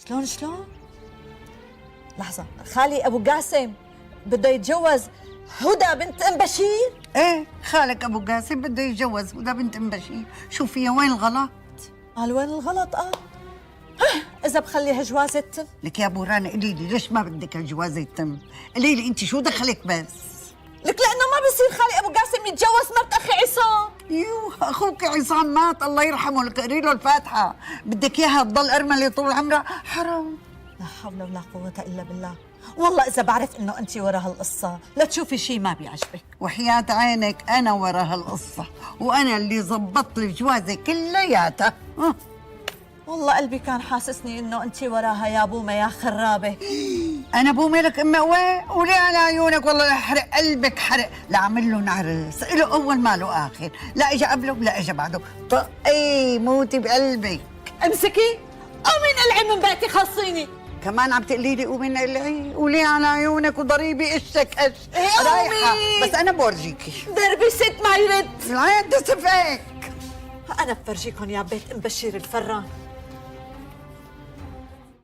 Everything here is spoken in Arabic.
شلون؟ لحظة، خالي أبو قاسم بده يتجوز هدى بنت أم بشير؟ ايه، خالك ابو قاسم بده يتجوز هدى بنت ام بشير. شوفي وين الغلط؟ قال وين الغلط؟ إذا بخليها جوازة تتم. لك يا ابو رانا قولي لي ليش ما بدك الجواز يتم؟ قولي لي انت شو دخلك بس؟ لك لأنه ما بصير خالي أبو قاسم يتجوز مرت أخي عصام. يوه، اخوك عصام مات الله يرحمه، لك قري له الفاتحه. بدك اياها تضل ارمله طول عمرها؟ حرام. لا حول ولا قوة إلا بالله. والله إذا بعرف إنه أنت ورا هالقصة لا تشوفي شيء ما بيعجبك. وحياة عينك انا ورا هالقصه، وانا اللي زبطت لي جوازي كلياتها. والله قلبي كان حاسسني إنه أنت وراها يا بومة يا خرابة. انا بومي لك ام قوي؟ ولي على عيونك والله لحرق قلبك حرق. لاعمل له عرس له اول ما له اخر، لا اجى قبله ولا اجى بعده. طقي موتي بقلبك. امسكي قومي نقلعي من بيتي خلصيني. كمان عم تقولي لي قومي نقلعي؟ قولي على عيونك وضريبي قشك قش. رايحه بس انا بورجيكي. دربي ست ما يرد. لا تسفك. أنا بفرجيكم يا بيت أم بشير الفران.